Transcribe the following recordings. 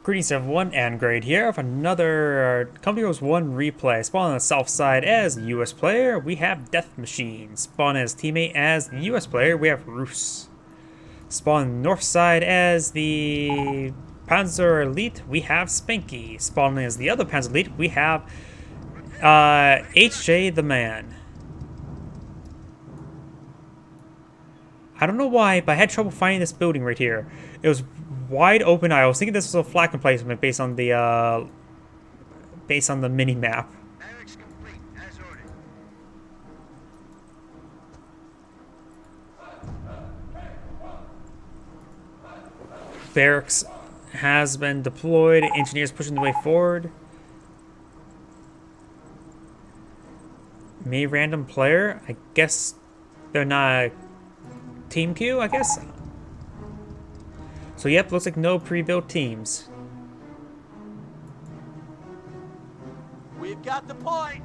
Greetings everyone, and Grade here of another Company Heroes 1 replay. Spawn on the south side as the US player, we have Death Machine. Spawn as teammate as the US player, we have RUS. Spawn on the north side as the Panzer Elite, we have Spanky. Spawn as the other Panzer Elite, we have hjtheman. I don't know why, but I had trouble finding this building right here. It was wide open. I was thinking this was a flag emplacement based on the mini map. Barracks has been deployed. Engineers pushing the way forward. Me random player. I guess they're not team queue, I guess. So yep, looks like no pre-built teams. We've got the point.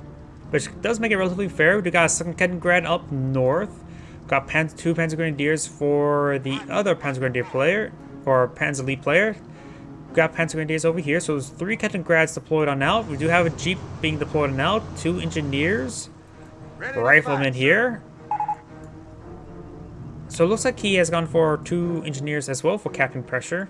Which does make it relatively fair. We got a second Kettengrad up north. Got two Panzer Grenadiers for the other Panzer Grenadier player, or Panzer Elite player. Got Panzer Grenadiers over here, so there's 3 Kettengrads deployed on out. We do have a Jeep being deployed on out, 2 engineers, riflemen here. So it looks like he has gone for 2 engineers as well for capping pressure.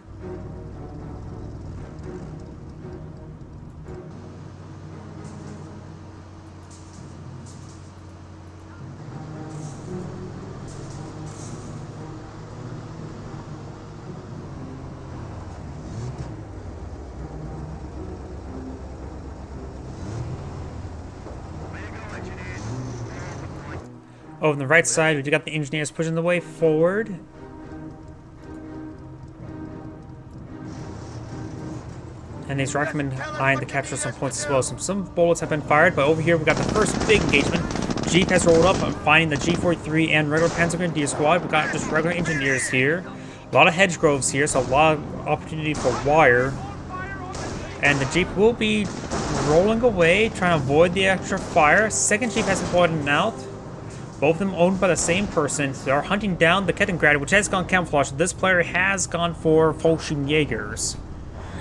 Over on the right side, we do got the engineers pushing the way forward. And these riflemen eyeing to capture some points as well. Some bullets have been fired, but over here we got the first big engagement. Jeep has rolled up and finding the G43 and regular Panzer Grenadier squad. We got just regular engineers here. A lot of hedge groves here, so a lot of opportunity for wire. And the Jeep will be rolling away, trying to avoid the extra fire. Second Jeep has been deployed out. Both of them owned by the same person. They are hunting down the Kettengrad, which has gone camouflage. This player has gone for Jägers.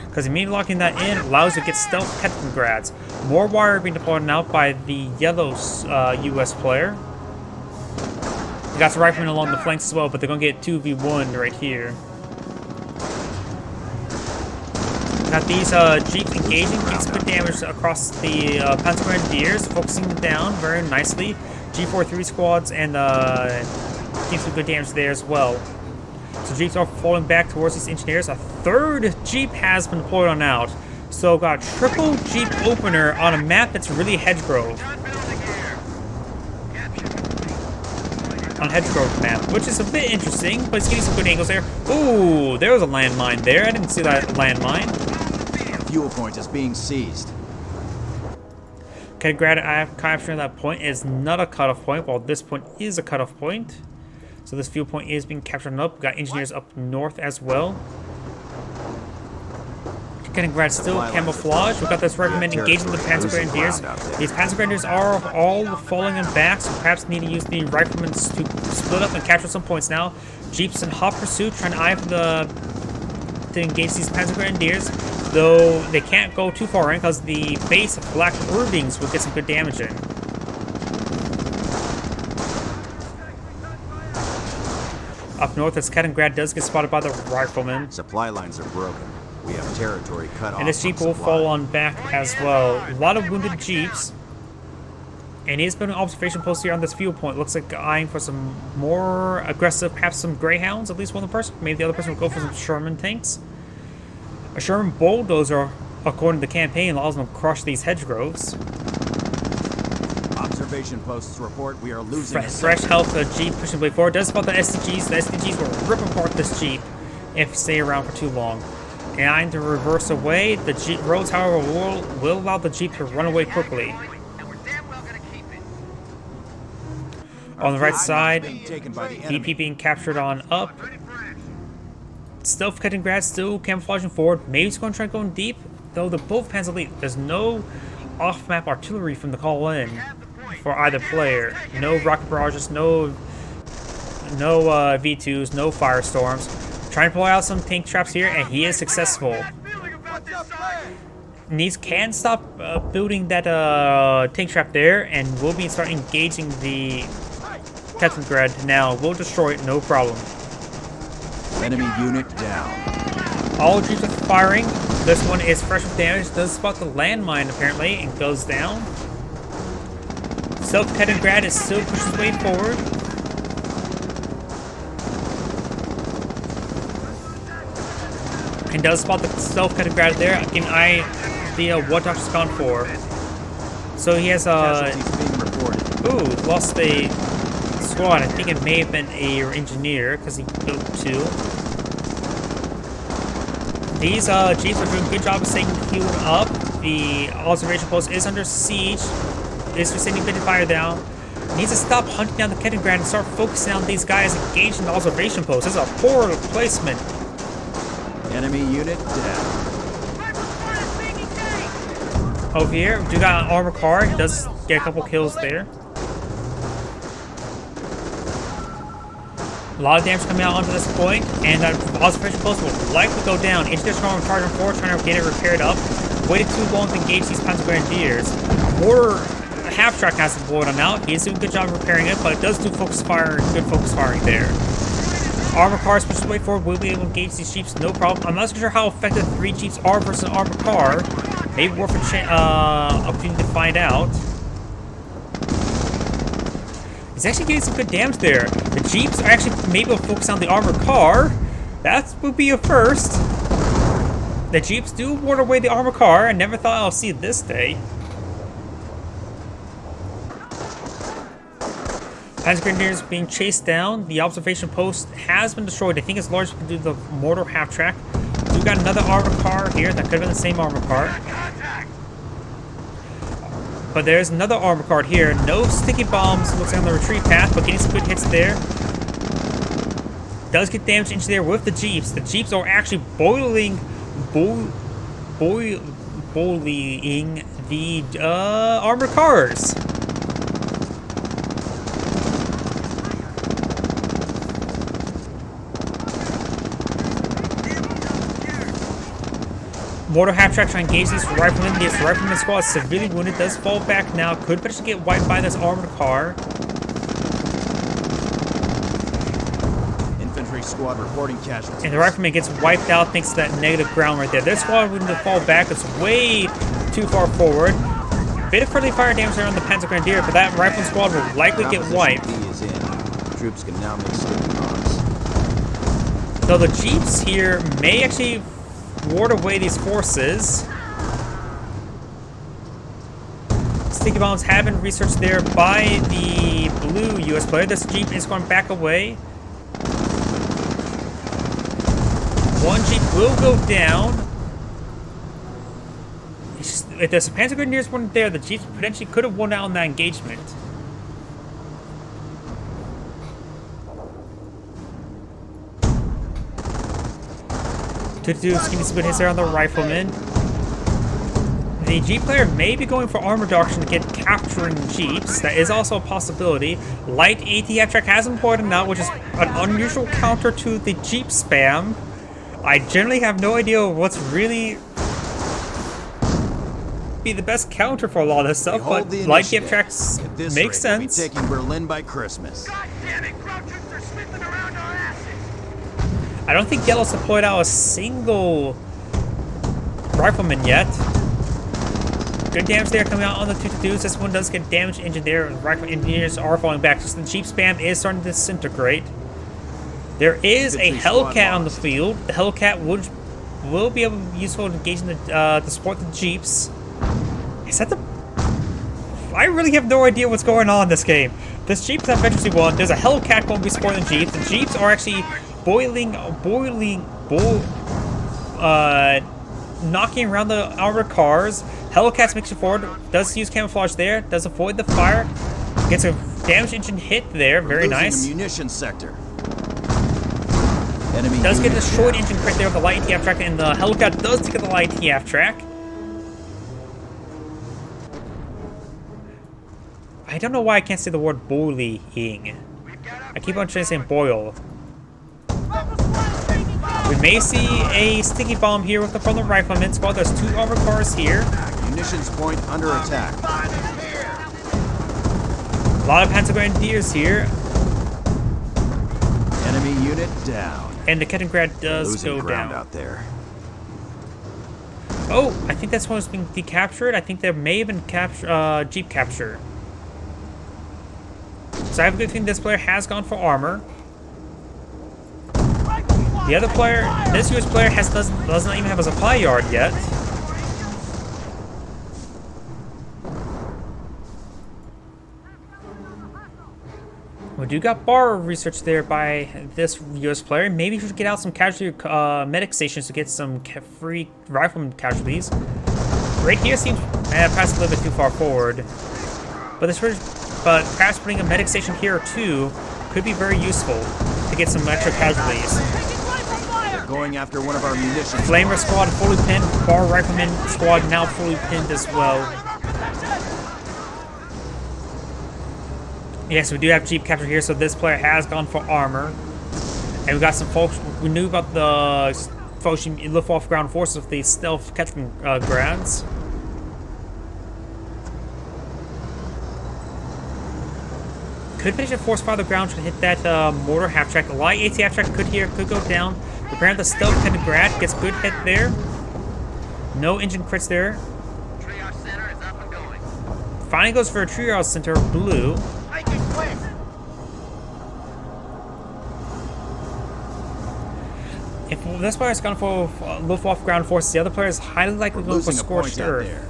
Because immediately locking that in allows you to get stealth Kettengrads. More wire being deployed out by the yellow US player. You got some riflemen along the flanks as well, but they're going to get 2v1 right here. Got these Jeeps engaging, getting some good damage across the Panzer Grenadiers, focusing them down very nicely. G43 squads and getting some good damage there as well. So Jeeps are falling back towards these engineers. A third Jeep has been deployed on out. So got a triple Jeep opener on a map that's really hedgegrove. On hedgegrove map, which is a bit interesting, but it's getting some good angles there. Ooh, there was a landmine there. I didn't see that landmine. The fuel point is being seized. Kettengrad capturing that point is not a cutoff point, while this point is a cutoff point. So this fuel point is being captured up. We've got engineers up north as well. Kettengrad still camouflage. We've got this rifleman engaging the Panzer Grenadiers. These Panzer Grenadiers are all falling in back, so perhaps need to use the riflemen to split up and capture some points now. Jeeps in hot pursuit, trying to eye for to engage these Panzer Grenadiers. Though they can't go too far in because the base of black Irvings will get some good damage in. Up north, as Kettengrad does get spotted by the riflemen. Supply lines are broken. We have territory cut off. And this Jeep will fall on back as well. A lot of wounded Jeeps. And he has been an observation post here on this fuel point. Looks like eyeing for some more aggressive, perhaps some Greyhounds, at least one person. Maybe the other person will go for some Sherman tanks. A Sherman bulldozer, according to the campaign, allows them to crush these hedgegroves. Observation posts report we are losing. Fresh health, the Jeep pushing way forward. Does spot the SDGs. The SDGs will rip apart this Jeep if you stay around for too long. And to reverse away, the Jeep roads, however, will allow the Jeep to run away quickly. On the right side, DP being captured on up. Stealth Kettengrad still camouflaging forward. Maybe he's going to try going deep, though the both Panzer Elite. There's no off-map artillery from the call-in for either player. No rocket barrages, no V2s, no firestorms. Trying to pull out some tank traps here, and he is successful. Needs can stop building that tank trap there, and we'll be start engaging the Tetrograd now. We'll destroy it, no problem. Enemy unit down. All Jeeps are firing. This one is fresh with damage. Does spot the landmine apparently and goes down. Tetrograd is still pushing his way forward. And does spot the Tetrograd there. Giving eye the what Doctor's gone for. So he has ooh, lost a squad. I think it may have been a engineer because he killed 2. These Jeeps are doing a good job of staying healed up. The observation post is under siege. Is receiving a bit of fire down. Needs to stop hunting down the Tetrograd and start focusing on these guys engaged in the observation post. This is a poor placement. Enemy unit down. Over here, we do got an armor car. He does get a couple kills there. A lot of damage coming out onto this point, and that observation post will likely go down. Engineers going charging forward, trying to get it repaired up. Waited too long to engage these Panzer Grenadiers. Mortar half-track has the board on out. He's doing a good job of repairing it, but it does do focus fire, good focus firing there. Armor cars push the way forward. We'll be able to engage these Jeeps, no problem. I'm not sure how effective 3 Jeeps are versus an armored car. Maybe worth a opportunity to find out. He's actually getting some good damage there. The Jeeps are actually maybe able to focus on the armored car. That would be a first. The Jeeps do ward away the armored car. I never thought I'll see it this day. Panzer Grenadiers being chased down. The observation post has been destroyed. I think it's largely due to the mortar half-track. We've got another armored car here. That could have been the same armored car. But there's another armored car here. No sticky bombs. Looks like on the retreat path, but getting some good hits there. Does get damage into there with the Jeeps. The Jeeps are actually bullying the armored cars. Mortar half-track trying to engage this rifleman. This rifleman squad is severely wounded. Does fall back now. Could potentially get wiped by this armored car. Infantry squad reporting casualties. And the rifleman gets wiped out thanks to that negative ground right there. This squad would need to fall back. It's way too far forward. Bit of friendly fire damage there on the Panzer Grenadier, but that rifleman squad will likely get wiped. Is in. Troops can now make sticky bombs. So the Jeeps here may actually ward away these forces. Sticky bombs have been researched there by the blue US player. This Jeep is going back away. One Jeep will go down. It's just, if the Panzer Grenadiers weren't there, the Jeeps potentially could have won out in that engagement. Getting some good hits there on the rifleman. The Jeep player may be going for armored auction to get capturing Jeeps. That is also a possibility. Light ATF track has been pointed out, which is an unusual counter to the Jeep spam. I generally have no idea what's really be the best counter for a lot of this stuff, but light ATF tracks make sense. We'll be taking Berlin by Christmas. God damn it, Crouchers, they're sniffing around our asses. I don't think Yellow's deployed out a single rifleman yet. Good damage there coming out on the 222s. This one does get damage engine there. Rifle engineers are falling back. Just the Jeep spam is starting to disintegrate. There is a Hellcat on the field. The Hellcat will be able to be useful in engaging to support the Jeeps. Is that the... I really have no idea what's going on in this game. This Jeep's have eventually won. There's a Hellcat going to be supporting the Jeeps. The Jeeps are actually knocking around the armored cars. Hellcat's mixing forward. Does use camouflage there. Does avoid the fire. Gets a damage engine hit there. Very nice. Munition sector. Enemy does get a destroyed engine crit there with the light TF track, and the Hellcat does take the light TF track. I don't know why I can't say the word bullying. I keep on trying to say boil. We may see a sticky bomb here from the rifleman squad. There's 2 armored cars here. Munitions point under attack. A lot of Panzer Grenadiers here. Enemy unit down. And the Kettengrad does Losing go ground down. out there. Oh, I think that's one that's being decaptured. I think there may have been Jeep capture. So I have a good feeling this player has gone for armor. The other player, this US player does not even have a supply yard yet. We do got bar research there by this US player. Maybe we should get out some casualty medic stations to get some free rifleman casualties. Right here seems perhaps a little bit too far forward. But perhaps putting a medic station here or 2 could be very useful to get some extra casualties. They're going after one of our munitions. Flamer squad fully pinned. Bar rifleman squad now fully pinned as well. Yes, we do have Jeep capture here, so this player has gone for armor. And we got some folks. We knew about the folks who lift off ground forces of the stealth catching grads. Could finish a force fire the ground to hit that mortar half track. A light AT half track could go down. Apparently the stealth catching grad gets good hit there. No engine crits there. Triage center is up and going. Finally goes for a triage center blue. Make it quick. If this player has gone for lift-off ground forces, the other player is highly likely going for Scorched Earth.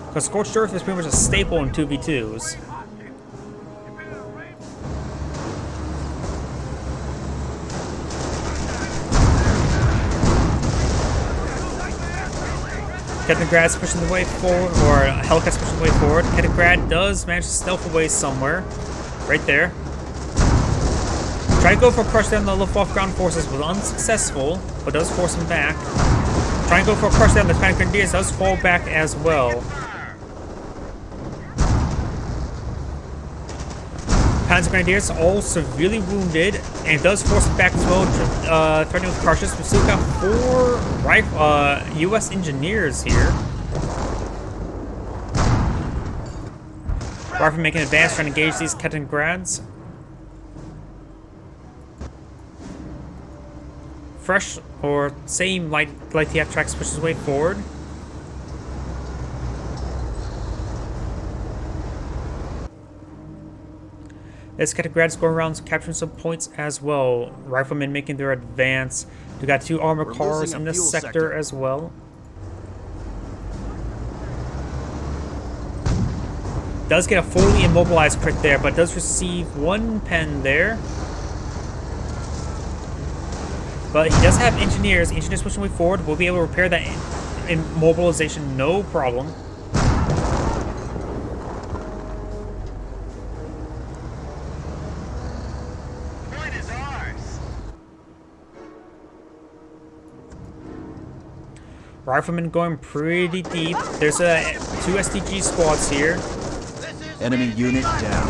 Because Scorched Earth is pretty much a staple in 2v2s. Kettengrad's pushing the way forward, or Hellcat's pushing the way forward. Kettengrad does manage to stealth away somewhere. Right there. Try to go for a crush down the lift-off ground forces was unsuccessful, but does force him back. Trying to go for a crush down the Panic Grenadiers does fall back as well. Panzer Grenadiers all severely wounded, and does force him back as well, threatening with crushes. We still got 4 US engineers here. Rifleman making an advance, trying to engage these Kettengrads. Fresh or same light TF tracks pushes way forward. This Kettengrad's going around capturing some points as well. Riflemen making their advance. We got 2 armored cars in this sector as well. Does get a fully immobilized crit there, but does receive 1 pen there. But he does have engineers. Engineers pushing way forward. We'll be able to repair that immobilization, no problem. Point is ours. Riflemen going pretty deep. There's 2 SDG squads here. Enemy unit down.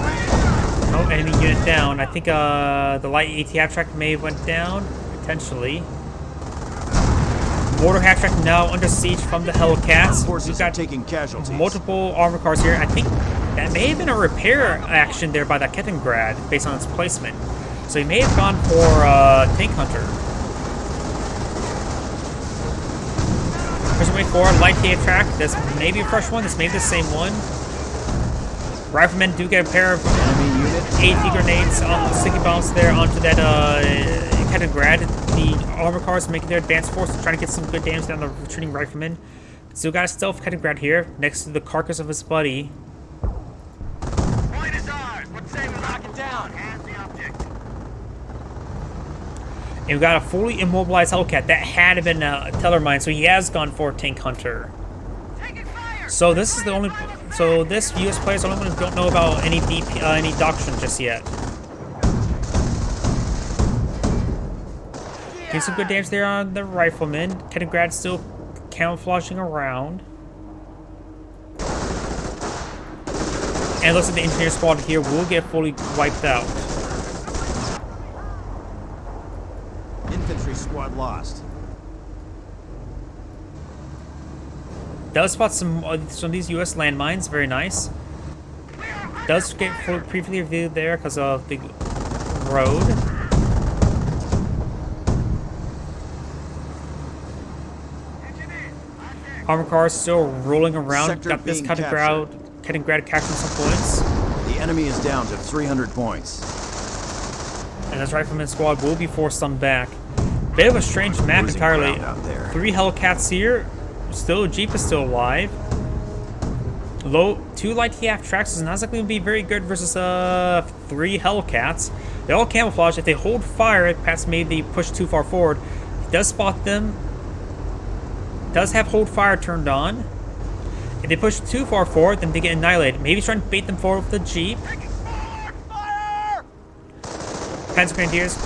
Oh, enemy unit down. I think the light AT half track may have went down. Potentially. Mortar half track now under siege from the Hellcats. Forces are taking casualties. Multiple armor cars here. I think that may have been a repair action there by that Kettengrad based on its placement. So he may have gone for Tank Hunter. Pushing way forward, light AT track. This may be a fresh one. This may be the same one. Riflemen do get a pair of AT grenades, sticky bombs there onto that Kettengrad. The armor cars making their advance force, trying to get some good damage down the retreating riflemen. Still got a stealth Kettengrad here, next to the carcass of his buddy. Point is ours. What say we lock it down? Hands the object. And we got a fully immobilized Hellcat. That had been a teller mine, so he has gone for Tank Hunter. Taking fire. So this is the only. So this US player is the only one who don't know about any any doctrine just yet. Getting some good damage there on the rifleman. Kettengrad still camouflaging around. And it looks like the engineer squad here will get fully wiped out. Infantry squad lost. Does spot some of these U.S. landmines. Very nice. Does get briefly reviewed there because of the road. Armor cars still rolling around. Sector Got this being Kaliningrad capturing some points. The enemy is down to 300 points. And this rifleman squad will be forced on back. Bit of a strange map Losing entirely. ground out there. 3 Hellcats here. Still, Jeep is still alive. 2 light TF tracks is not likely to be very good versus 3 Hellcats. They're all camouflaged. If they hold fire, perhaps maybe push too far forward. He does spot them. Does have hold fire turned on. If they push too far forward, then they get annihilated. Maybe he's trying to bait them forward with the Jeep. Fire! Panzer Grenadiers.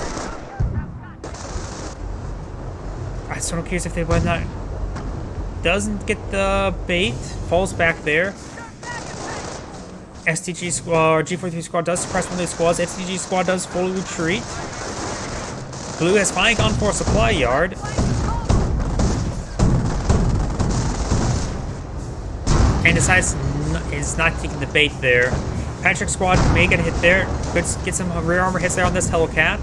I'm sort of curious if they would not. Doesn't get the bait. Falls back there. STG squad or G43 squad does suppress one of these squads. STG squad does fully retreat. Blue has finally gone for a supply yard. And decides is not taking the bait there. Patrick squad may get a hit there. Could get some rear armor hits there on this Hellcat.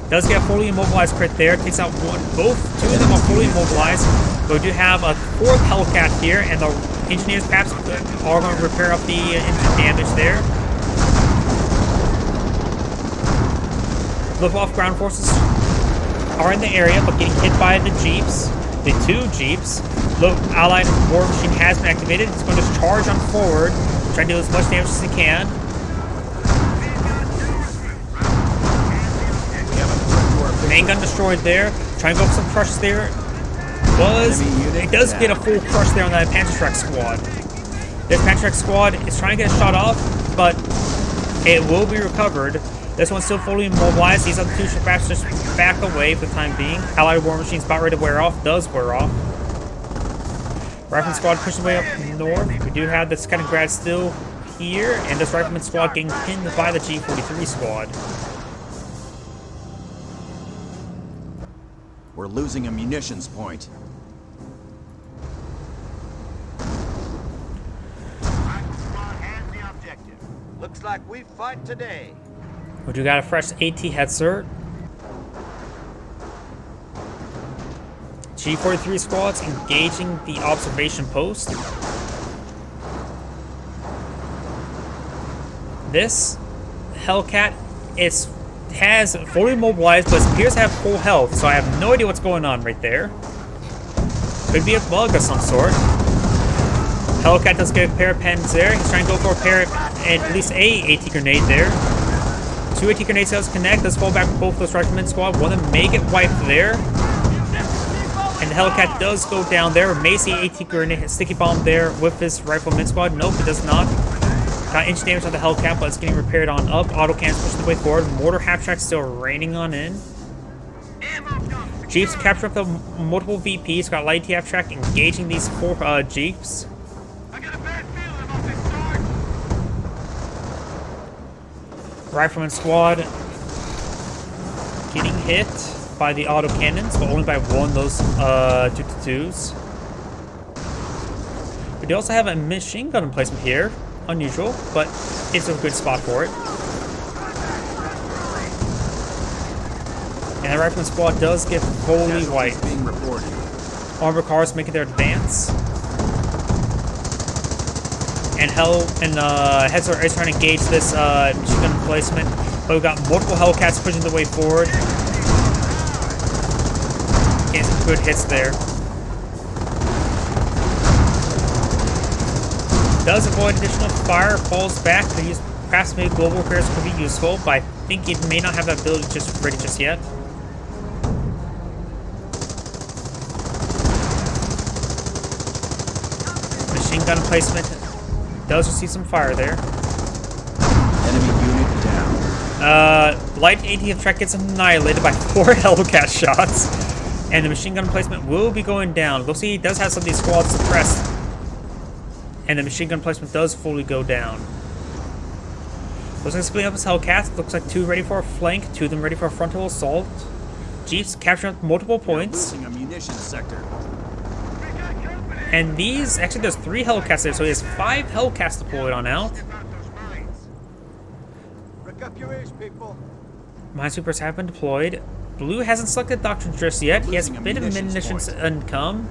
Does get a fully immobilized crit there. Takes out two of them are fully immobilized. But we do have a 4th Hellcat here, and the engineers perhaps are going to repair up the engine damage there. Luftwaffe ground forces are in the area, but getting hit by the Jeeps. The 2 Jeeps. Look, Allied war machine has been activated. It's going to just charge on forward, trying to do as much damage as it can. Main gun destroyed there. Trying to go for some crushes there. It does get a full crush there on that Panzerschreck squad. This Panzerschreck squad is trying to get a shot off, but it will be recovered. This one's still fully immobilized. These other 2 should perhaps just back away for the time being. Allied war machine's about ready to wear off. Does wear off. Rifleman squad pushing way up north. We do have this Kaliningrad still here, and this Rifleman squad getting pinned by the G43 squad. We're losing a munitions point. Squad has the objective. Looks like we fight today. We do got a fresh AT Hetzer. G43 squads engaging the observation post. This Hellcat has fully mobilized, but it appears to have full health, so I have no idea what's going on right there. Could be a bug of some sort. Hellcat does get a pair of pens there. He's trying to go for a pair, at least a AT grenade there. 2 AT grenades does connect. Does fall back with both those Rifleman squad. One of them may get wiped there. And the Hellcat does go down there. May see AT grenade sticky bomb there with this Rifleman squad. Nope, it does not. Got inch damage on the Hellcat, but it's getting repaired on up. Autocannons pushing the way forward. Mortar half-track still raining on in. Jeeps capture up the multiple VPs. Got light half-track engaging these 4 Jeeps. I got a bad feeling about this, Sarge. Rifleman squad getting hit by the autocannons, but only by one of those 222s. We do also have a machine gun emplacement here. Unusual, but it's a good spot for it. And the Rifleman squad does get fully wiped. Being reported. Armor cars making their advance. And Hetzer is trying to engage this machine gun emplacement, but we've got multiple Hellcats pushing the way forward. Getting some good hits there. Does avoid additional fire, falls back to use perhaps maybe global repairs could be useful, but I think it may not have that ability just ready just yet. Machine gun placement does receive some fire there. Enemy unit down. Light ATF track gets annihilated by 4 Hellcat shots, and the machine gun placement will be going down. We'll see he does have some of these squads suppressed. And the machine gun placement does fully go down. Looks like splitting up his Hellcats. Looks like 2 ready for a flank, 2 of them ready for a frontal assault. Jeeps capturing multiple points. Losing a munitions sector. And these, actually there's 3 Hellcats there, so he has 5 Hellcats deployed on out. Pick up your ears, people. Minesweepers have been deployed. Blue hasn't selected Doctrine just yet. He has a bit of munitions income.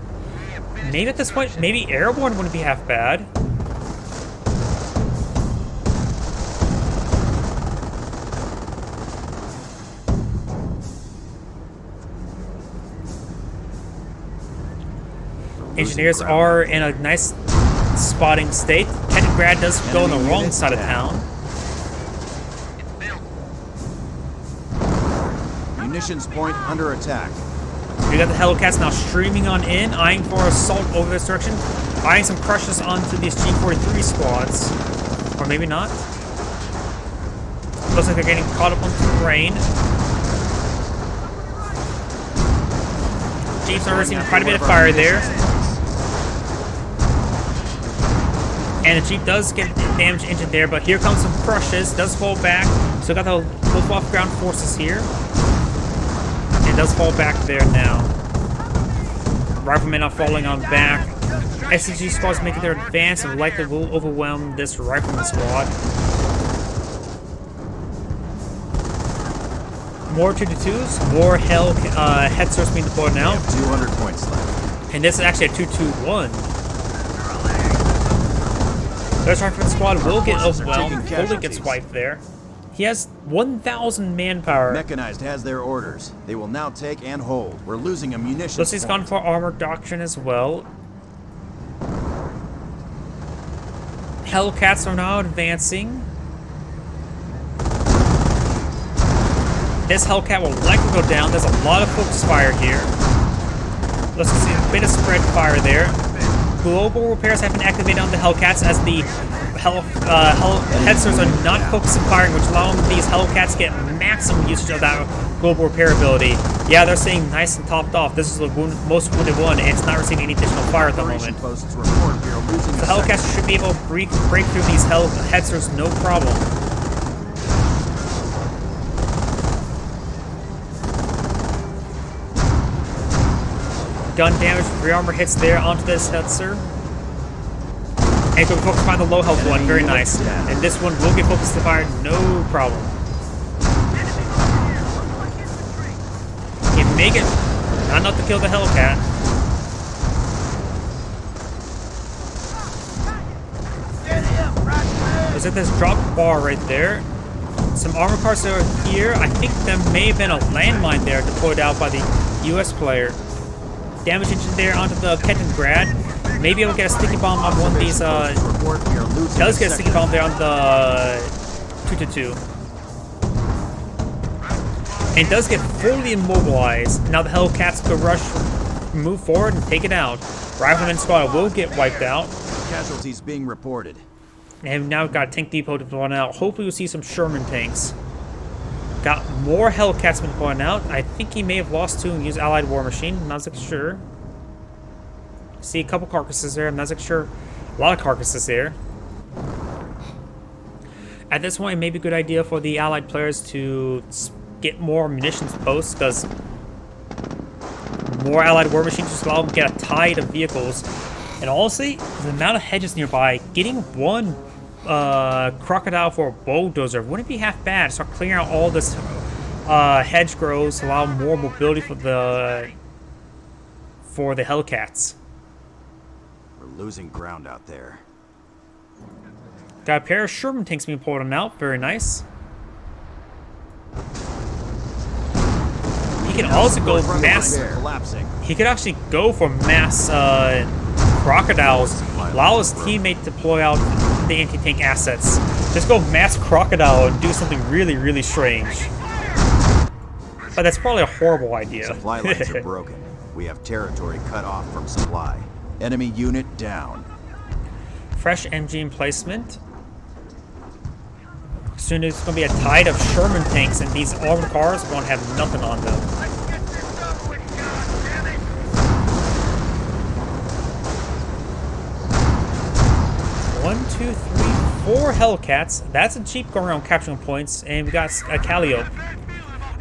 Maybe at this point, maybe Airborne wouldn't be half bad. Engineers are in a nice spotting state. Leningrad does go on the wrong side of town. Munitions point under attack. We got the Hellcats now streaming on in, eyeing for assault over this direction, eyeing some crushes onto these G43 squads. Or maybe not. Looks like they're getting caught up on terrain. Jeeps are receiving quite a bit of fire there. And the Jeep does get damage injured there, but here comes some crushes, does fall back. Still got the Luftwaffe ground forces here. It does fall back there now. Riflemen are falling on back. SCG squads making their advance and likely will overwhelm this rifleman squad. More 2-2s, more headsers being deployed now. 200 points left. And this is actually a 2-2-1. This rifleman squad will get overwhelmed. Fully gets wiped there. He has 1,000 manpower. Mechanized has their orders. They will now take and hold. We're losing a munitions Looks he's gone for armored doctrine as well. Hellcats are now advancing. This Hellcat will likely go down. There's a lot of focus fire here. Let's see a bit of spread fire there. Global repairs have been activated on the Hellcats as the headsers are not focusing firing, which allows these Hellcats to get maximum usage of that global repair ability. Yeah, they're staying nice and topped off. This is the most wounded one, and it's not receiving any additional fire at the moment. The Hellcats should be able to break through these headsers no problem. Gun damage, 3 armor hits there onto this hetzer. And go focus on the low health one, very nice. And this one will get focused to fire, no problem. Can make it, not enough to kill the Hellcat. There's at this drop bar right there. Some armor cars are here. I think there may have been a landmine there deployed out by the US player. Damage engine there onto the Leningrad. Maybe I'll get a sticky bomb on one of these. Does get a sticky bomb there on the 2-2. And does get fully immobilized. Now the Hellcats could rush, move forward, and take it out. Rifleman squad will get wiped out. Casualties being reported. And now we've got a tank depot deploying out. Hopefully we'll see some Sherman tanks. Got more Hellcats been deploying out. I think he may have lost 2 and used Allied War Machine. I'm not exactly sure. See a couple carcasses there. I'm not exactly sure. A lot of carcasses there. At this point, it may be a good idea for the Allied players to get more munitions posts, because more Allied War Machines just allow them to get a tide of vehicles. And honestly, the amount of hedges nearby, getting one crocodile for a bulldozer wouldn't be half bad. Start clearing out all this hedge grows, allow more mobility for the Hellcats. We're losing ground out there. Got a pair of Sherman tanks being pulled on out. Very nice. He can also go mass. He could actually go for mass crocodiles. Allow his teammate to deploy out the anti-tank assets. Just go mass crocodile and do something really, really strange. But that's probably a horrible idea. Supply lines are broken. We have territory cut off from supply. Enemy unit down. Fresh MG emplacement. Soon there's going to be a tide of Sherman tanks, and these armored cars won't have nothing on them. One, two, three, 4 Hellcats. That's a Jeep going around capturing points, and we got a Calliope.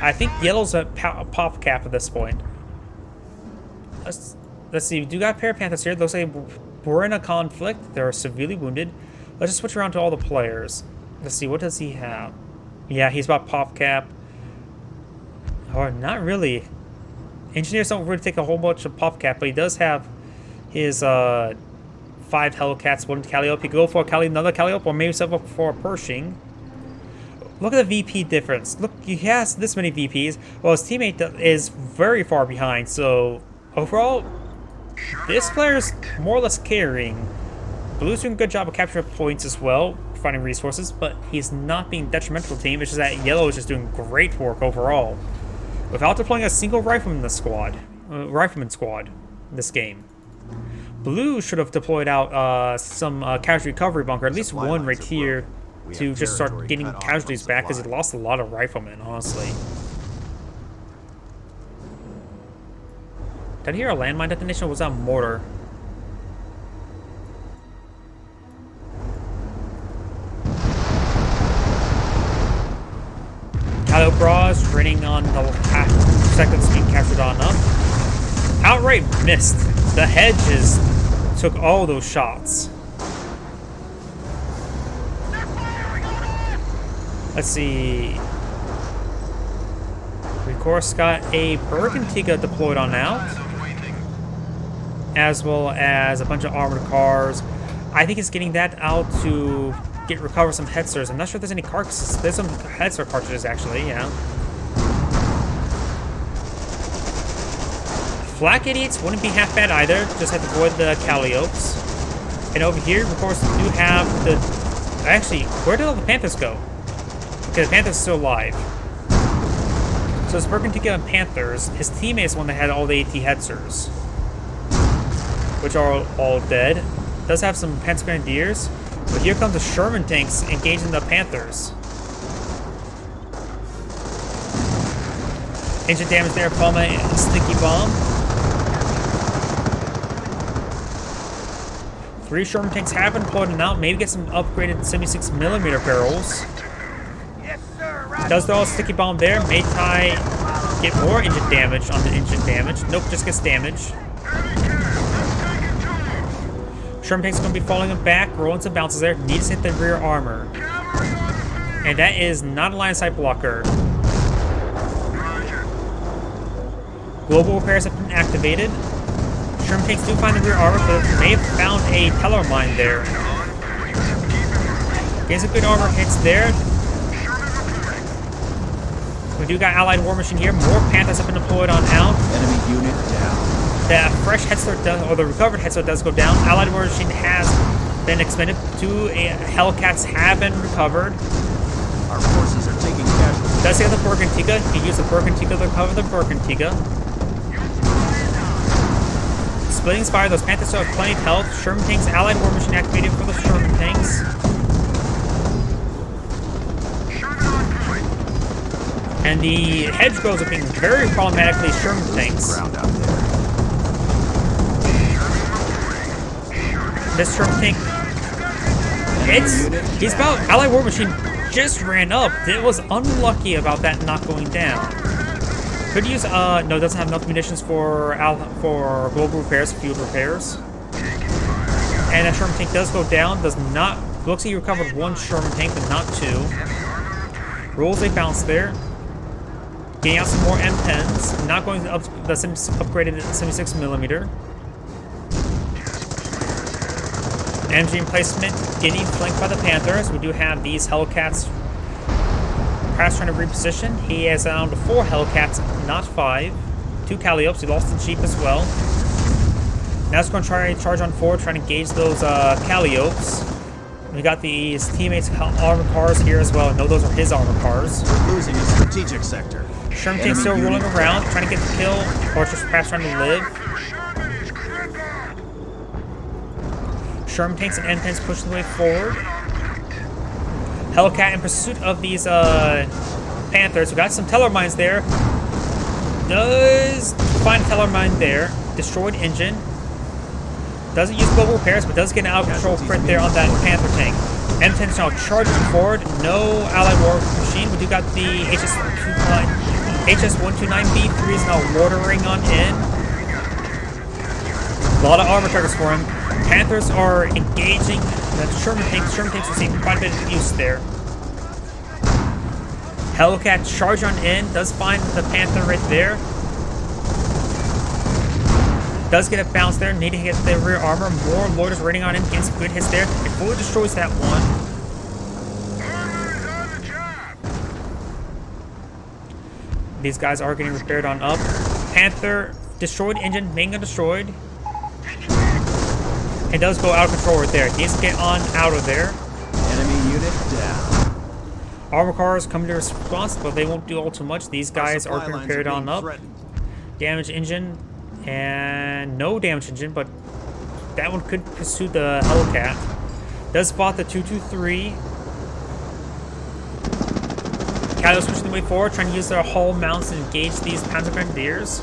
I think yellow's a pop cap at this point. Let's see. We do got a pair of Panthers here. Looks like we're in a conflict. They're severely wounded. Let's just switch around to all the players. Let's see. What does he have? Yeah, he's about pop cap. Or not really. Engineers don't really take a whole bunch of pop cap, but he does have his 5 Hellcats, 1 Calliope. He could go for another Calliope, or maybe settle up for a Pershing. Look at the VP difference. Look, he has this many VPs, while his teammate is very far behind. So overall, this player is more or less carrying. Blue's doing a good job of capturing points as well, finding resources, but he's not being detrimental to the team. It's just that Yellow is just doing great work overall, without deploying a single rifleman squad this game. Blue should have deployed out some casualty recovery bunker, at least one right here, to just start getting casualties back, because he lost a lot of riflemen, honestly. Did I hear a landmine detonation, or was that a mortar? Kylo Bras raining on the half-second being captured on up. Outright missed. The hedges took all those shots. Let's see. We of course got a Bergantiga deployed on out, as well as a bunch of armored cars. I think it's getting that out to recover some Hetzers. I'm not sure if there's any carcasses. There's some Hetzer cartridges actually, yeah. Flak idiots wouldn't be half bad either. Just have to avoid the Calliopes. And over here, of course, we do have the... Actually, where did all the Panthers go? Okay, the Panthers are still alive. So it's Bergantiga and Panthers. His teammate is one that had all the AT Hetzers, which are all dead. Does have some Panzer Grenadiers. But here comes the Sherman tanks engaging the Panthers. Engine damage there from a sticky bomb. 3 Sherman tanks have been deployed and out. Maybe get some upgraded 76mm barrels. Yes, sir. Right. Does throw a sticky bomb there. May get more engine damage on the engine damage. Nope, just gets damage. Sherman tank's going to be falling back, rolling some bounces there. Needs to hit the rear armor. And that is not a line of sight blocker. Global repairs have been activated. Sherman tanks do find the rear armor, but they have found a teller mine there. Getting some good armor hits there. We do got Allied War Machine here. More Panthers have been deployed on out. Enemy unit down. The fresh Hetzler or the recovered Hetzler does go down. Allied War Machine has been expended. 2 Hellcats have been recovered. Our forces are taking casualties. Does take the Bergantiga. He used the Bergantiga to recover the Bergantiga. Splitting Spire, those Panthers still have plenty of health. Sherman tanks, Allied War Machine activated for the Sherman tanks. And the hedgerows are being very problematically Sherman tanks. Ground out there. This Sherman tank, he's about, Allied War Machine just ran up. It was unlucky about that not going down. Could use, no, doesn't have enough munitions for global repairs, field repairs. And that Sherman tank does go down, looks like he recovered 1 Sherman tank, but not 2. Rolls a bounce there. Getting out some more M10s, not going to the upgraded 76mm. MG emplacement getting flanked by the Panthers. We do have these Hellcats perhaps trying to reposition. He has down to 4 Hellcats, not 5. 2 Calliopes. He lost the Jeep as well. Now it's going to try to charge on forward, trying to engage those Calliopes. We got these teammates' armored cars here as well. No, those are his armored cars. We're losing a strategic sector. Sherman tank's still rolling around, trying to get the kill, or just perhaps trying to live. Sherman tanks and M10s pushing the way forward. Hellcat in pursuit of these Panthers. We got some teller mines there. Does find a teller mine there. Destroyed engine. Doesn't use global repairs, but does get an out of control print there on that Panther tank. M10's now charging forward. No Allied War Machine. We do got the HS2 HS-129B3 is now watering on in. A lot of armor targets for him. Panthers are engaging the Sherman tanks. Sherman tanks receiving quite a bit of use there. Hellcat charge on in. Does find the Panther right there. Does get a bounce there. Need to hit the rear armor. More loaders raiding on in. Getting some good hits there. It fully destroys that one. These guys are getting repaired on up. Panther destroyed engine. Main gun destroyed. It does go out of control right there. Needs to get on out of there. Enemy unit down. Armor cars coming to response, but they won't do all too much. These guys are getting repaired on up. Damage engine. And no damage engine, but that one could pursue the Hellcat. Does spot the 223. Calio switching the way forward, trying to use their hull mounts to engage these Panzer Grenadiers.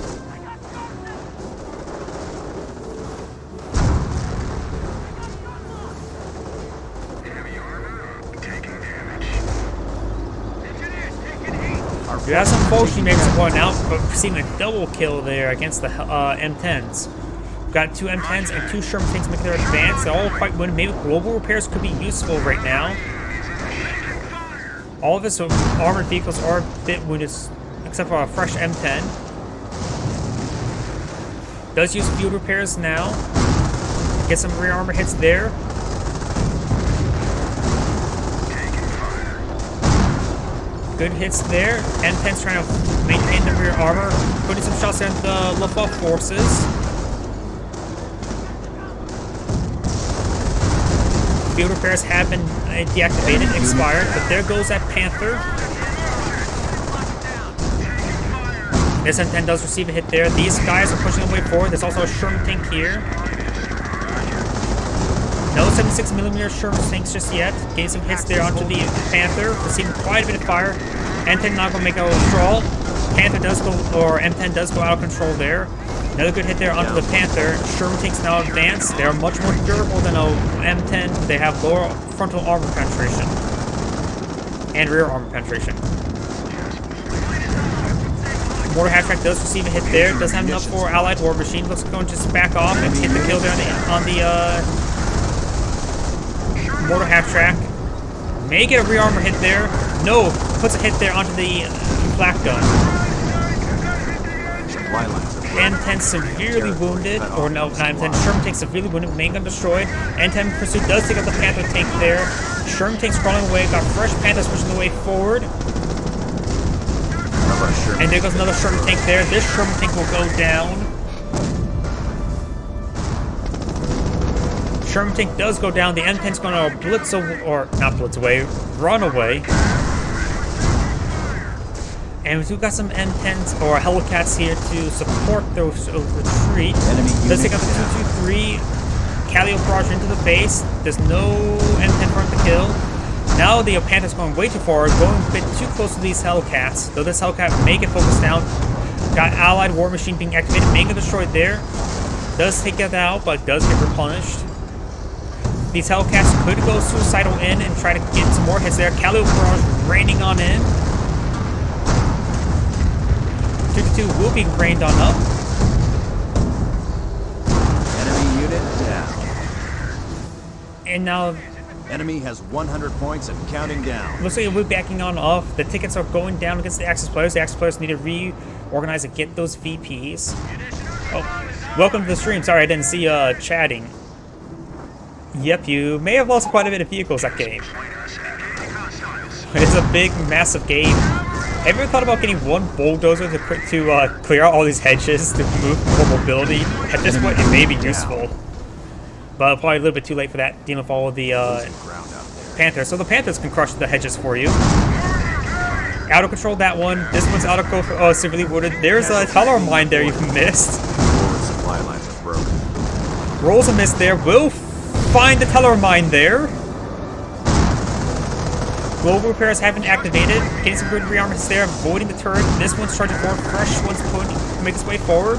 You have some folks you maybe pointing out, but receiving a double kill there against the M10s. We've got 2 M10s and 2 Sherman tanks making their advance. They're all quite winning. Maybe global repairs could be useful right now. All of his armored vehicles are a bit wounded, except for a fresh M10. Does use field repairs now. Get some rear armor hits there. Good hits there. M10's trying to maintain the rear armor. Putting some shots at the Luftwaffe forces. Field repairs have been deactivated, expired, but there goes that Panther. This M10 does receive a hit there. These guys are pushing their way forward. There's also a Sherman tank here. No 76mm Sherman tanks just yet. Getting some hits there onto the Panther. Receiving quite a bit of fire. M10 not going to make a withdrawal. Panther does go, or M10 does go out of control there. Another good hit there onto the Panther. Sherman tanks now advance. They are much more durable than a M10. They have lower frontal armor penetration. And rear armor penetration. Mortar half track does receive a hit there. Does have enough for Allied War Machine. Looks like going to just back off and get the kill there on the mortar half track. May get a rear armor hit there. No, puts a hit there onto the flak gun. M10 severely wounded, or no, not M10. Sherman tank severely wounded. Main gun destroyed. M10 pursuit does take out the Panther tank there. Sherman tank's crawling away. Got fresh Panthers pushing the way forward. And there goes another Sherman tank there. This Sherman tank will go down. Sherman tank does go down. The M10's going to blitz away, or not blitz away, run away. And we've got some M10s or Hellcats here to support the retreat. Let's take out the 223. Calio barrage into the base. There's no M10 for him to kill. Now the Panther's going way too far, going a bit too close to these Hellcats. Though this Hellcat may get focused down. Got Allied War Machine being activated, may get destroyed there. Does take that out, but does get replenished. These Hellcats could go suicidal in and try to get some more hits there. Calio barrage raining on in. 222 will be rained on up. Enemy unit down. And now enemy has 100 points and counting down. Looks like we're backing on off. The tickets are going down against the Axis players. The Axis players need to reorganize and get those VPs. Oh, welcome to the stream. Sorry, I didn't see chatting. Yep, you may have lost quite a bit of vehicles that game. It's a big, massive game. Have you ever thought about getting one bulldozer to clear out all these hedges to move more mobility? At this point, it may be useful. But probably a little bit too late for that, dealing with all of the Panthers. So the Panthers can crush the hedges for you. Out of control, that one. This one's out of control, severely wounded. There's a Teller mine there you've missed. Supply lines are broken. Rolls a miss there. Will find the Teller mine there. Global repairs have been activated. Getting some good rearmaments there, avoiding the turret. This one's charging forward. Fresh one's putting to make its way forward.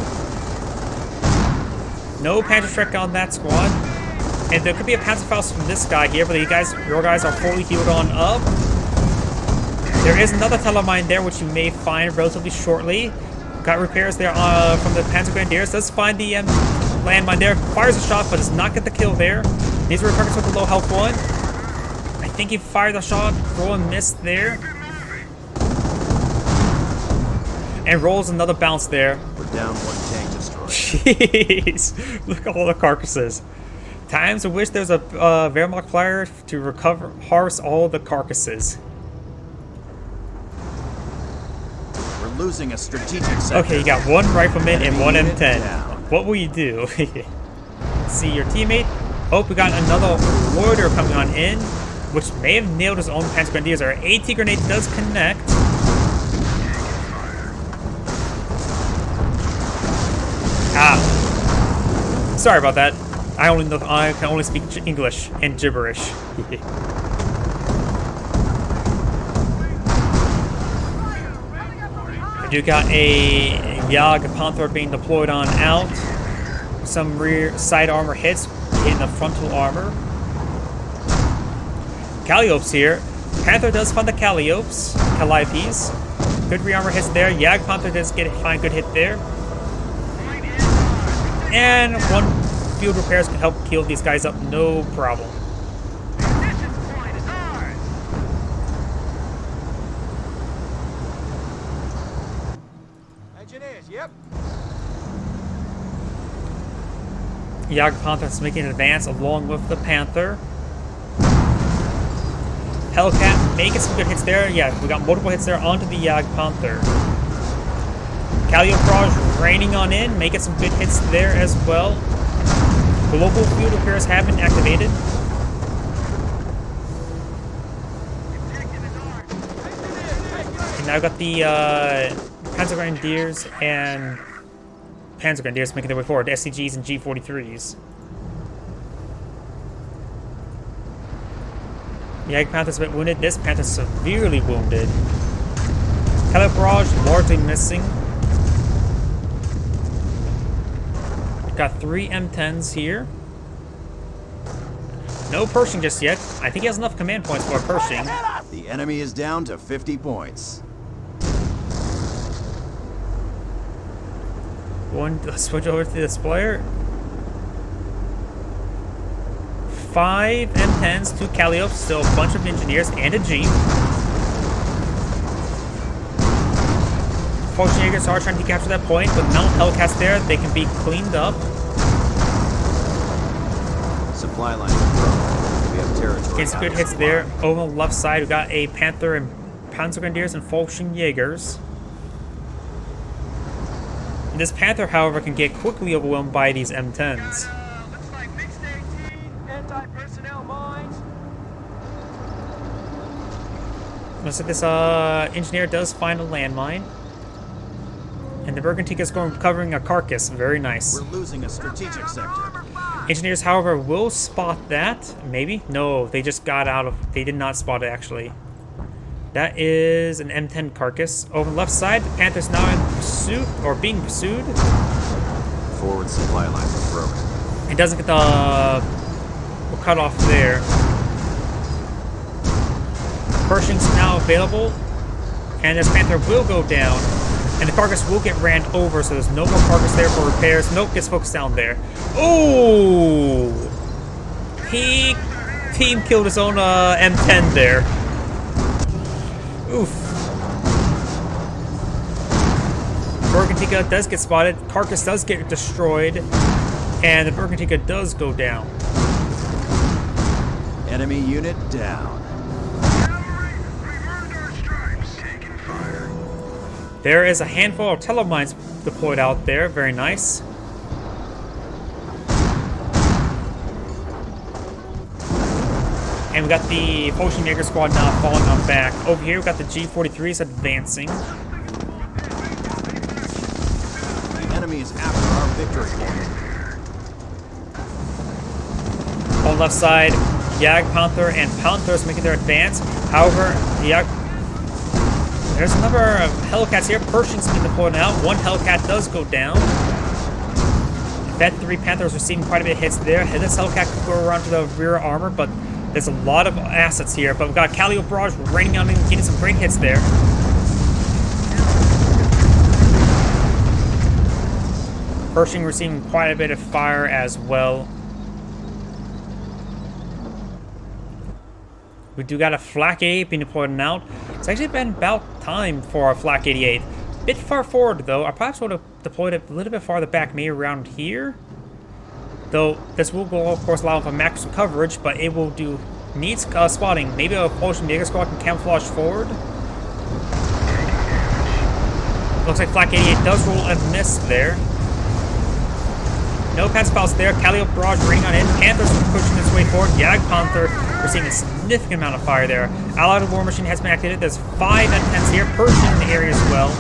No Panther Trek on that squad. And there could be a Panzerfaust from this guy here, but your guys are fully healed on up. There is another telemine there, which you may find relatively shortly. Got repairs there from the Panzer Grenadiers. Does find the landmine there. Fires a shot, but does not get the kill there. These were targets with a low health one. I think he fired a shot. Roll and missed there. And rolls another bounce there. We're down one tank destroyer. Jeez. Look at all the carcasses. Times in which there's a Wehrmacht flyer to harvest all the carcasses. We're losing a strategic sector. Okay, you got one rifleman and one Unit M10. down. What will you do? See your teammate. Oh, we got another loiter coming on in, which may have nailed his own Panzer Grenadiers. Our AT grenade does connect. Ah. Sorry about that. I can only speak English and gibberish. You got a Panther being deployed on out. Some rear side armor hits in the frontal armor. Calliopes here. Panther does find the Calliopes. Good rear armor hits there. Panther does find good hit there. And one field repairs can help kill these guys up, no problem. Engineers, yep. Panther is making an advance along with the Panther. Hellcat making some good hits there. Yeah, we got multiple hits there onto the Panther. Calliope raining on in, making some good hits there as well. Global field repairs have been activated. And now got the Panzer Grenadiers and Panzer Grenadiers making their way forward. SCGs and G43s. Panther's a bit wounded. This Panther's severely wounded. Calibrage largely missing. Got 3 M10s here. No Pershing just yet. I think he has enough command points for a Pershing. The enemy is down to 50 points. Let's switch over to the displayer. 5 M10s, 2 Calliopes, still a bunch of engineers, and a Jeep. Jaegers are trying to capture that point, but no Hellcats there. They can be cleaned up. Supply line broken. We have territory. Get some good hits there. Over on the left side, we got a Panther and Panzer Grenadiers and Jaegers. This Panther, however, can get quickly overwhelmed by these M10s. Looks like mixed AT, anti-personnel mines. Looks like this engineer does find a landmine. And the Bergantica is covering a carcass. Very nice. We're losing a strategic sector. Engineers, however, will spot that. Maybe? No, they just got out of... They did not spot it, actually. That is an M10 carcass. Over on the left side, the Panther's now in pursuit, or being pursued. Forward supply lines are broken. It doesn't get the cut off there. Pershing's now available. And this Panther will go down. And the carcass will get ran over, so there's no more carcass there for repairs. Nope, gets focused down there. Oh! He team killed his own M10 there. Oof. Bergantica does get spotted. Carcass does get destroyed. And the Bergantica does go down. Enemy unit down. There is a handful of telemines deployed out there. Very nice. And we got the Jaeger squad now falling on back. Over here, we got the G43s advancing. The enemy is after our victory point. On the left side, Panther and Panthers making their advance. However, there's another Hellcats here. Pershing's being deployed now. One Hellcat does go down. That 3 Panthers receiving quite a bit of hits there. This Hellcat could go around to the rear armor, but There's a lot of assets here, but we've got Callio Barrage raining on him, getting some great hits there. Pershing receiving quite a bit of fire as well. We do got a Flak 88 being deployed now. It's actually been about time for a Flak 88. Bit far forward though. I perhaps would have deployed it a little bit farther back, maybe around here. Though this will go, of course, allow for maximum coverage, but it will do needs spotting. Maybe a Potion Jaeger squad can camouflage forward. Looks like Flak 88 does roll a miss there. No pass spouts there. Callio Barrage raining on in. Panthers pushing its way forward. Jagdpanther, we're seeing a significant amount of fire there. Allied War Machine has been activated. There's 5 M10s here. Pershing in the area as well.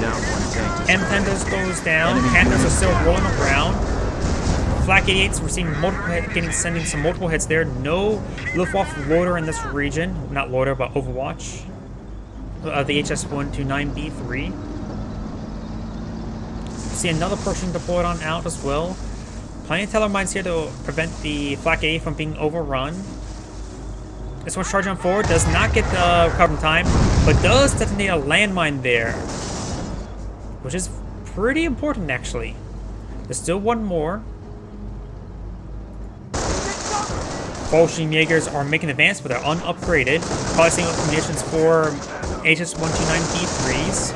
Down one tank. M10 just goes down. Panthers are still rolling around. Flak 88s, we're seeing multiple sending some multiple hits there. No Luftwaffe loader in this region. Not loader, but Overwatch. The HS-129B3. See another Pershing deployed on out as well. Plenty of teller mines here to prevent the Flak 88 from being overrun. This one's charging on forward. Does not get the recovery time, but does detonate a landmine there, which is pretty important actually. There's still one more. Potion Jaegers are making advance, but they're unupgraded. Probably seeing munitions for HS-129B3s.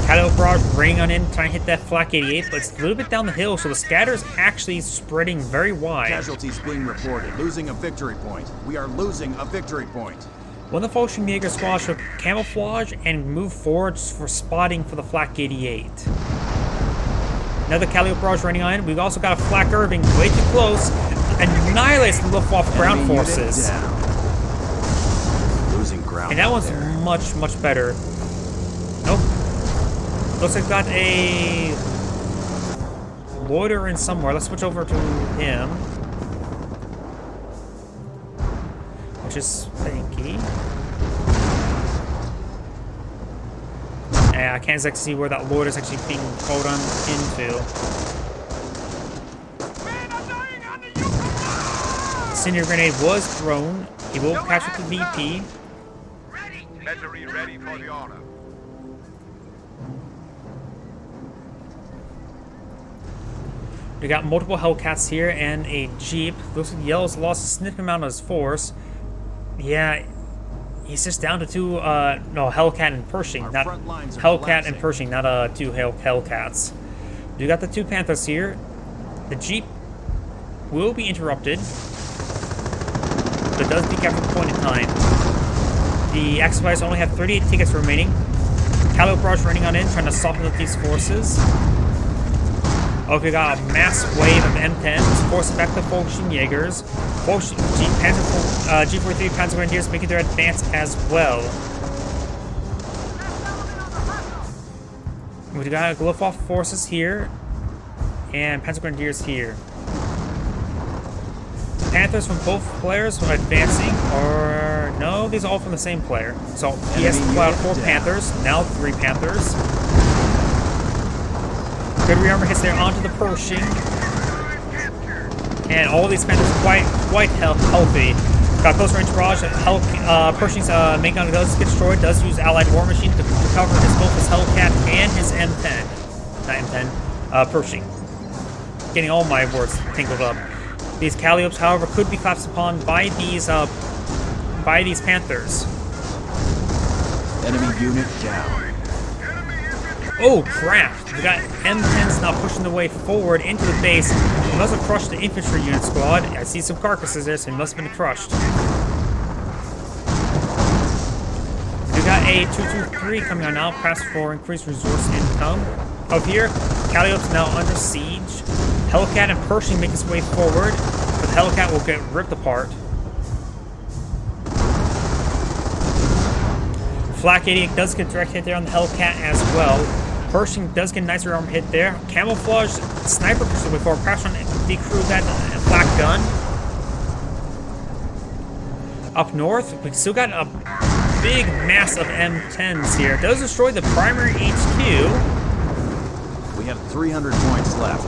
Callio Barrage raining on in, trying to hit that Flak 88, but it's a little bit down the hill, so the scatter is actually spreading very wide. Casualties being reported. Losing a victory point. We are losing a victory point. One of the Potion Jaeger squad should camouflage and move forward for spotting for the Flak 88. Another Callio Barrage running on in. We've also got a Flak Irving way too close. Annihilates the Luftwaffe ground forces. Losing ground. And that one's much, much better. Nope. Looks like we've got a loiter in somewhere. Let's switch over to him. Which is Spanky. Yeah, I can't exactly see where that loiter is actually being pulled on into. Senior grenade was thrown. He will capture the VP. Battery ready for the order. We got multiple Hellcats here and a Jeep. Looks like Yellow's lost a significant amount of his force. Yeah, he's just down to 2, no, Hellcat and Pershing. Not Hellcat and Pershing, not 2 Hellcats. We got the 2 Panthers here. The Jeep will be interrupted, but does decap at the point in time. The X-Spies only have 38 tickets remaining. Callio Barrage running on in, trying to soften up these forces. Okay, we got a mass wave of M10s, forcing back the Potion Jaegers. G43 Panzer Grenadiers making their advance as well. We got Luftwaffe forces here, and Panzer Grenadiers here. Panthers from both players are advancing, or no, these are all from the same player. So he has to out 4 Panthers, now 3 Panthers. Good rearmor hits there onto the Pershing. And all these Panthers are quite healthy. Got close range barrage. Pershing's main gun does get destroyed. Does use Allied War Machine to recover both his Hellcat and his M10. Not M10. Pershing. Getting all my words tinkled up. These Calliopes, however, could be collapsed upon by these Panthers. Enemy unit down. Oh crap! We got M10s now pushing their way forward into the base. We must have crushed the infantry unit squad. I see some carcasses there, so he must have been crushed. We got a 223 coming on now, press for increased resource income. Up here, Calliope's now under siege. Hellcat and Pershing make his way forward, but the Hellcat will get ripped apart. Flak 88 does get direct hit there on the Hellcat as well. Pershing does get a nice rearm hit there. Camouflage sniper pursuit before perhaps trying to decrew that flak gun. Up north, we still got a big mass of M10s here. It does destroy the primary HQ. have 300 points left.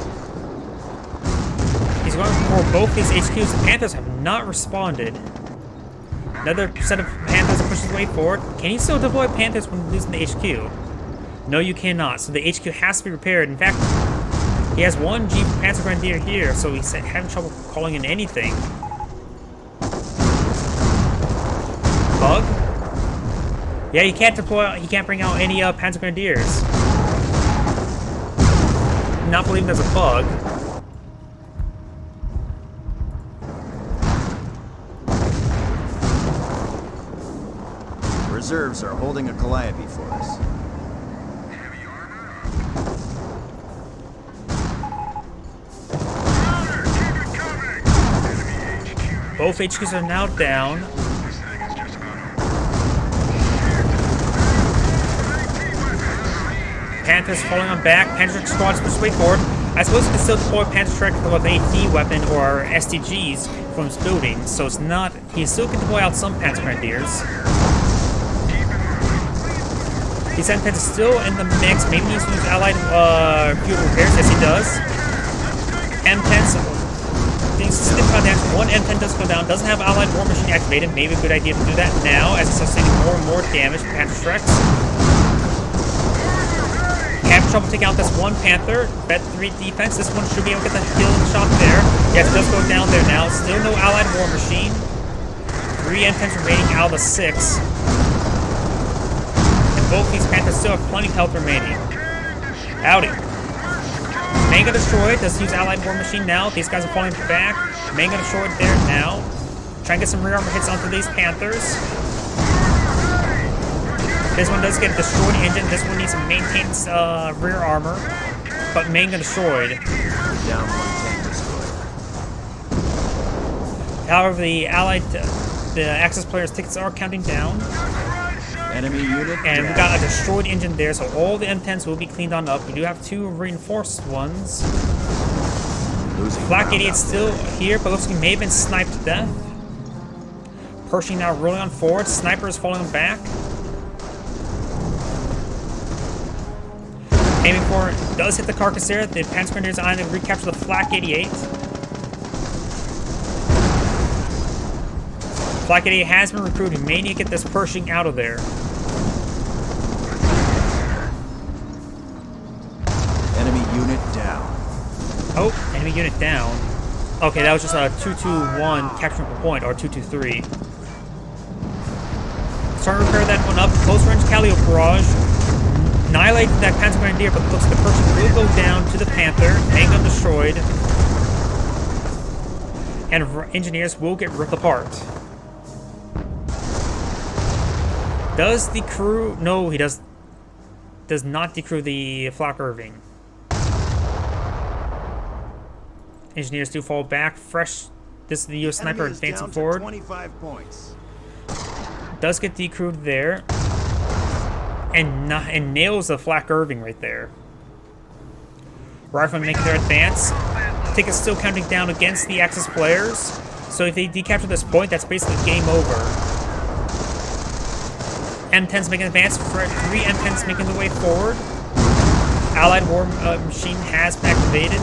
He's going for both these HQs. The Panthers have not responded. Another set of Panthers that pushes his way forward. Can you still deploy Panthers when losing the HQ? No, you cannot. So the HQ has to be repaired. In fact, he has one G Panzer Grenadier here, so he's having trouble calling in anything. Bug? Yeah, he can't deploy. He can't bring out any Panzer Grenadiers. Not believing there's a bug. Reserves are holding a Calliope for us. Both HQs are now down. Panthers falling on back. Panther squads push way forward. I suppose you can still deploy Panther Strike with an AT weapon or STGs from his building, so it's not. He still can deploy out some Panther Grenadiers. These M10s is still in the mix. Maybe he needs to use allied field repairs. Yes, he does. M10s. Things stiff on damage. One M10 does go down. Doesn't have allied war machine activated. Maybe a good idea to do that now, as it's sustaining more and more damage from Panther Strikes. Having trouble taking out this one Panther. Bet 3 defense. This one should be able to get the killing shot there. Yes, it does go down there now. Still no allied war machine. 3 M10s remaining out of the 6. Both these Panthers still have plenty of health remaining. Howdy. Manga destroyed. Does use allied war machine now. These guys are falling back. Manga destroyed there now. Try and get some rear armor hits onto these Panthers. This one does get a destroyed engine. This one needs some maintenance rear armor. But Manga destroyed. Down one tank destroyer. However, the Axis players' tickets are counting down. Enemy unit And down. we got a destroyed engine there, so all the M10s will be cleaned on up. We do have 2 reinforced ones. Losing Black ground Idiot's out still there. here, but looks like he may have been sniped to death. Pershing now rolling on forward. Sniper is falling back. Aiming for does hit the carcass there. The Panzer Grenadiers on to recapture the Flak 88. Flak 88 has been recruited. May need to get this Pershing out of there. Enemy unit down. Oh, enemy unit down. Okay, that was just a 2-2-1 capturing the point, or 2-2-3. Starting to repair that one up. Close range Callio barrage. Annihilate that Panzer Grenadier, but looks like the Pershing will go down to the Panther. Handgun destroyed. And engineers will get ripped apart. Does the crew... No, he does not decrew the Flak Irving. Engineers do fall back. Fresh. This is the US sniper Enemy is advancing down to forward. 25 points. Does get decrewed there. And nails the Flak Irving right there. Riflemen making their advance. Tickets still counting down against the Axis players. So if they decapture this point, that's basically game over. M10's making an advance. 3 M10's making the way forward. Allied war machine has been activated.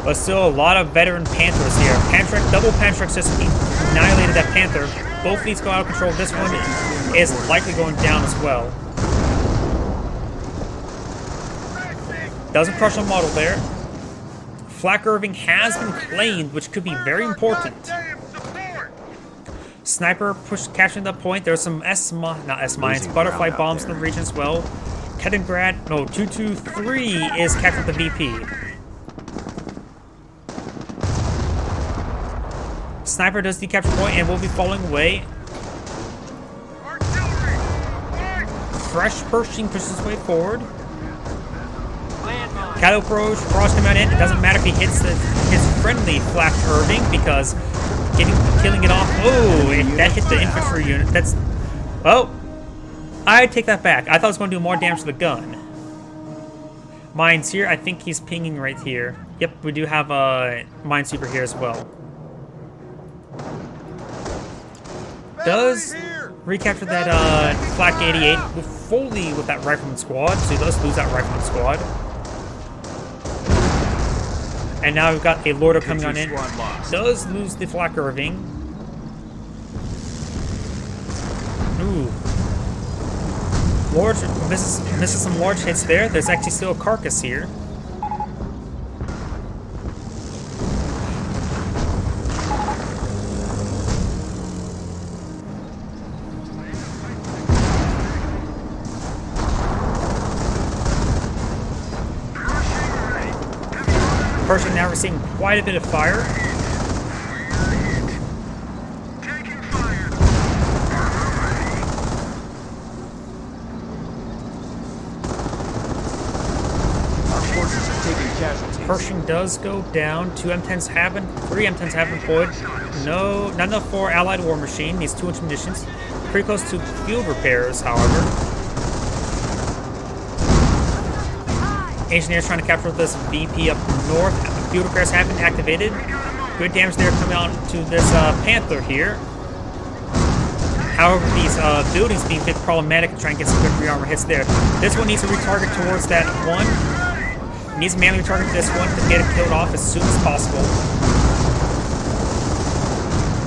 But still a lot of veteran Panthers here. Pantrek, double Pantrek just annihilated that Panther. Both these go out of control. This one is likely going down as well. Doesn't crush a model there. Flak Irving has been claimed, which could be very important. Sniper capturing the point. There's some S-mines, butterfly bombs in the region as well. Ketingrad, no, 223 is capturing the VP. Sniper does decapture point and will be falling away. Fresh Pershing pushes his way forward. Callio barrage coming in. It doesn't matter if he hits his friendly Flak Irving because killing it off. Oh, that hit the infantry unit. That's... Oh, I take that back. I thought it was going to do more damage to the gun. Mines here. I think he's pinging right here. Yep, we do have a Minesweeper here as well. Does Recaptured that Flak 88 fully with that rifleman squad, so he does lose that rifleman squad. And now we've got a Lord coming on in. Does lose the Flak Irving. Ooh. Lord misses some large hits there. There's actually still a carcass here. Pershing now receiving quite a bit of fire. Our forces are taking casualties. Pershing does go down. 2 M10s have been, 3 M10s have been deployed. No, not enough for Allied War Machine. Needs 2 inch munitions. Pretty close to field repairs, however. Engineers trying to capture this VP up north. Field repairs have been activated. Good damage there coming out to this Panther here. However, these buildings being a bit problematic and trying to get some good rearmor hits there. This one needs to retarget towards that one. Needs to manually retarget this one to get it killed off as soon as possible.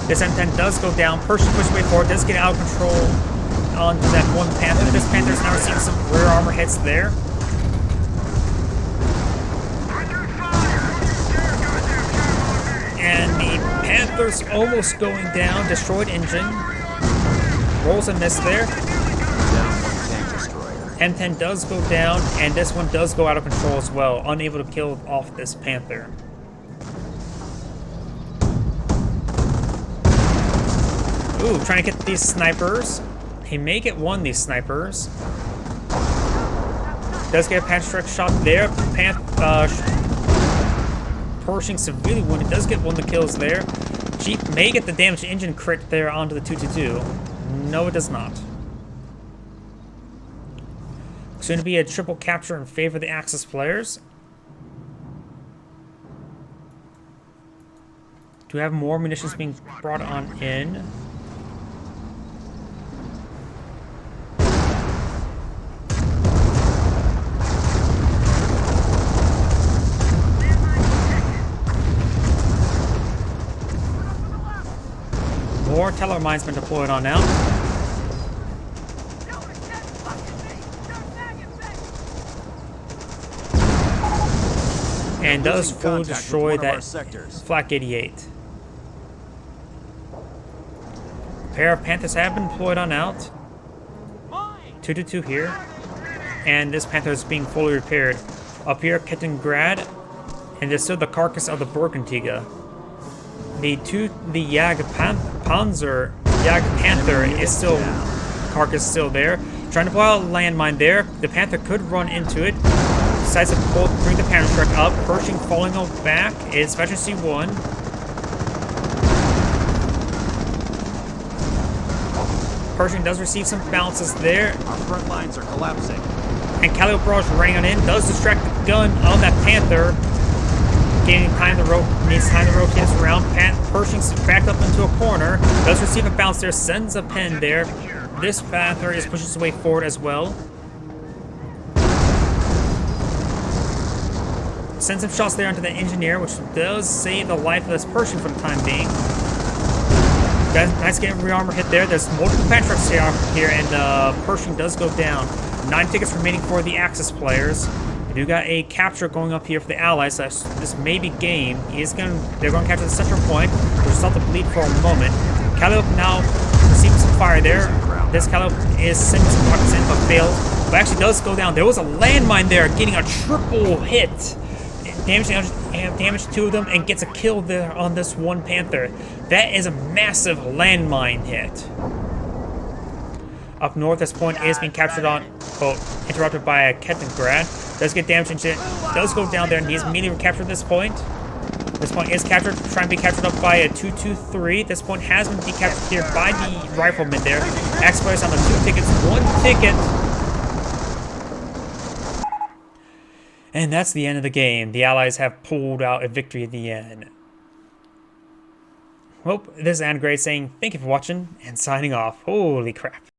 This M10 does go down. Pershing pushes way forward. Does get out of control onto that one Panther. This Panther is now receiving some rear armor hits there. And the Panther's almost going down. Destroyed engine. Rolls a miss there. Down one tank destroyer. M10 does go down, and this one does go out of control as well. Unable to kill off this Panther. Ooh, trying to get these snipers. He may get one of these snipers. Does get a Panther strike shot there. Pershing severely wounded. Does get one of the kills there. Jeep may get the damaged engine crit there onto the 222. No, it does not. It's going to be a triple capture in favor of the Axis players. Do we have more munitions being brought on in? More teller mines been deployed on now. And does fully destroy that Flak 88. A pair of Panthers have been deployed on out. 222 here. And this Panther is being fully repaired. Up here, Kettengrad. And there's still the carcass of the Burgentiga. The Panzer Panther is still carcass still there. Trying to pull out a landmine there. The Panther could run into it. Decides to bring the Panther truck up. Pershing falling back. It's Veteran C1. Pershing does receive some bounces there. Our front lines are collapsing. And Khalil Barrage running on in. Does distract the gun of that Panther. Gaining time the rope, needs time to rotate us around. Pershing's backed up into a corner. Does receive a bounce there, sends a pen there. This Panther is pushing his way forward as well. Sends some shots there onto the engineer, which does save the life of this Pershing for the time being. Nice getting rearmor hit there. There's multiple Pantrucks here, and Pershing does go down. 9 tickets remaining for the Axis players. We do got a capture going up here for the Allies, so this may be game. They're going to capture the central point. We'll start to bleed for a moment. Khalil now receiving some fire there. This Khalil is sending some rockets in, but fails. But actually does go down. There was a landmine there, getting a triple hit. Damage 2 of them, and gets a kill there on this one Panther. That is a massive landmine hit. Up north, this point is being captured on, interrupted by a Kettengrad. Does get damaged and does go down there, and he's immediately recaptured this point. This point is captured, trying to be captured up by a 223. This point has been decaptured here by the rifleman there. Axe players on the 2 tickets, 1 ticket. And that's the end of the game. The Allies have pulled out a victory at the end. Well, this is Andgrade saying thank you for watching and signing off. Holy crap.